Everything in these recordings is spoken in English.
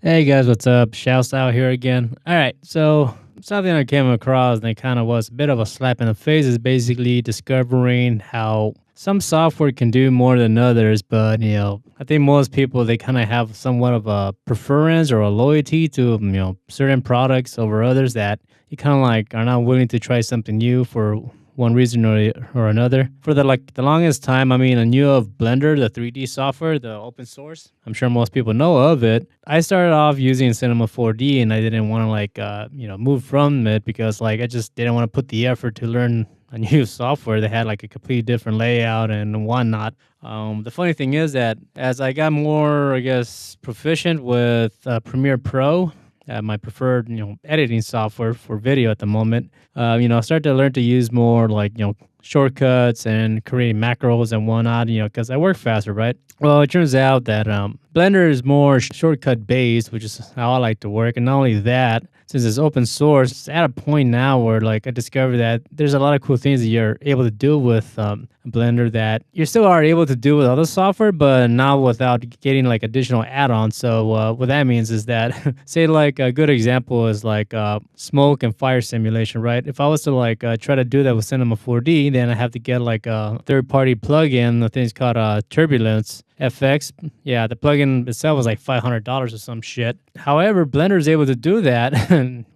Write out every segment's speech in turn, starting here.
Hey guys, what's up? Shouts out here again. All right, so something I came across and it kind of was a bit of a slap in the face is basically discovering how some software can do more than others, but I think most people they kind of have somewhat of a preference or a loyalty to certain products over others that you kind of like are not willing to try something new for one reason or another. For the longest time, I mean, I knew of Blender, the 3D software, the open source. I'm sure most people know of it. I started off using Cinema 4D, and I didn't want to move from it because like I just didn't want to put the effort to learn a new software that had like a completely different layout and whatnot. The funny thing is that as I got more, I guess, proficient with Premiere Pro, my preferred editing software for video at the moment, I started to learn to use more like shortcuts and creating macros and whatnot, because I work faster, right? Well, it turns out that Blender is more shortcut based, which is how I like to work. And not only that, since it's open source, it's at a point now where like I discovered that there's a lot of cool things that you're able to do with Blender that you still are able to do with other software, but not without getting like additional add-ons. So what that means is that, say like a good example is like smoke and fire simulation, right? If I was to like try to do that with Cinema 4D, then I have to get like a third-party plugin. I think it's called Turbulence FX. Yeah, the plugin itself was like $500 or some shit. However, Blender is able to do that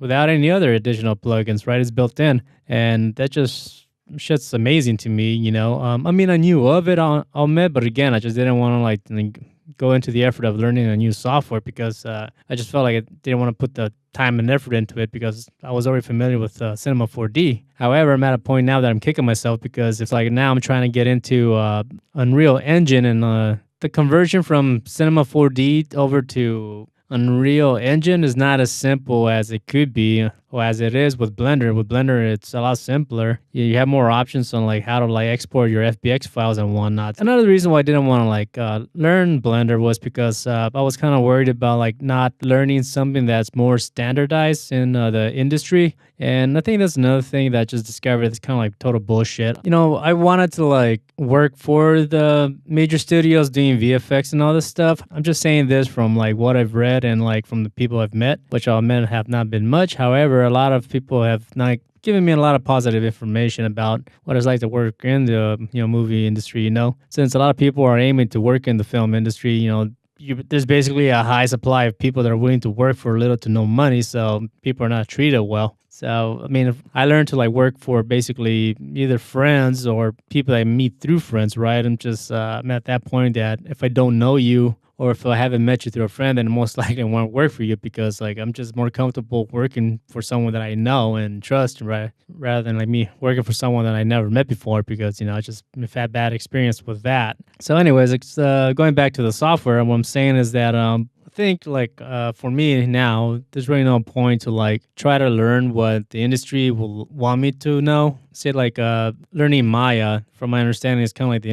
without any other additional plugins, right? It's built in, and that just shit's amazing to me. I mean, I knew of it, I'll admit, but again, I just didn't want to go into the effort of learning a new software because I just felt like I didn't want to put the time and effort into it because I was already familiar with Cinema 4D. However, I'm at a point now that I'm kicking myself because it's like now I'm trying to get into Unreal Engine, and the conversion from Cinema 4D over to Unreal Engine is not as simple as it could be or as it is with Blender. With Blender, it's a lot simpler. You have more options on like how to like export your FBX files and whatnot. Another reason why I didn't want to learn Blender was because I was kind of worried about like not learning something that's more standardized in the industry. And I think that's another thing that I just discovered it's kind of like total bullshit. I wanted to like work for the major studios doing VFX and all this stuff. I'm just saying this from like what I've read and like from the people I've met, which I'll admit have not been much. However, a lot of people have not given me a lot of positive information about what it's like to work in the movie industry. Since a lot of people are aiming to work in the film industry, there's basically a high supply of people that are willing to work for little to no money, so people are not treated well. So, I mean, if I learned to like work for basically either friends or people I meet through friends, right? I'm at that point that if I don't know you or if I haven't met you through a friend, then most likely I won't work for you because like I'm just more comfortable working for someone that I know and trust, right? Rather than like me working for someone that I never met before because, I just had bad experience with that. So anyways, going back to the software, what I'm saying is that I think for me now, there's really no point to like try to learn what the industry will want me to know. Say like learning Maya, from my understanding, is kind of like the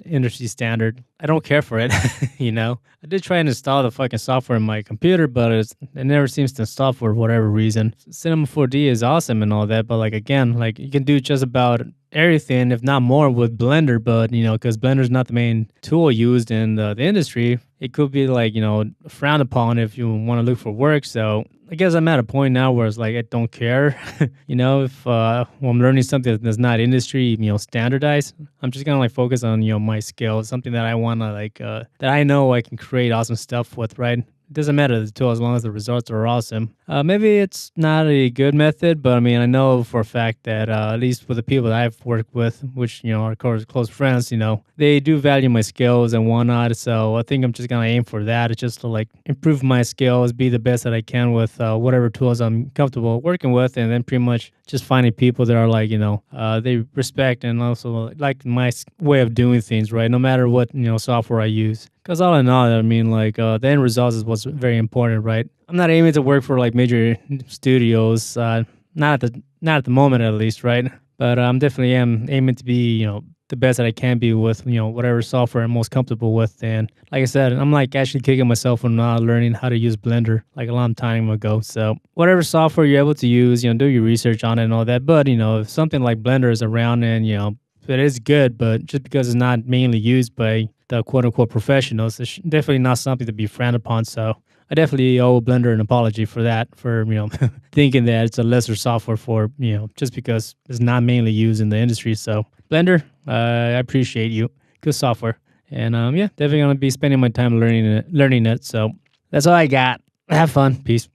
industry standard. I don't care for it, I did try and install the fucking software in my computer, but it never seems to install for whatever reason. Cinema 4D is awesome and all that, but like again, like you can do just about everything, if not more, with Blender. But because Blender is not the main tool used in the industry, it could be like frowned upon if you want to look for work. So I guess I'm at a point now where it's like I don't care, if when I'm learning something that's not industry, standardized, I'm just gonna like focus on my skills, something that I wanna that I know I can create awesome stuff with, right? It doesn't matter the tool as long as the results are awesome. Maybe it's not a good method, but I mean, I know for a fact that at least with the people that I've worked with, which, are close friends, they do value my skills and whatnot. So I think I'm just going to aim for that. It's just to like improve my skills, be the best that I can with whatever tools I'm comfortable working with. And then pretty much just finding people that are like, they respect and also like my way of doing things, right? No matter what, software I use. Because all in all, I mean, the end result is what's very important, right? I'm not aiming to work for like major studios, not at the moment at least, right? But I'm definitely am aiming to be, the best that I can be with, whatever software I'm most comfortable with. And like I said, I'm like actually kicking myself for not learning how to use Blender like a long time ago. So whatever software you're able to use, do your research on it and all that. But, if something like Blender is around and, it is good, but just because it's not mainly used by the quote unquote professionals, it's definitely not something to be frowned upon. So I definitely owe Blender an apology for that, for thinking that it's a lesser software for just because it's not mainly used in the industry. So Blender, I appreciate you. Good software, and yeah, definitely gonna be spending my time learning it. So that's all I got. Have fun. Peace.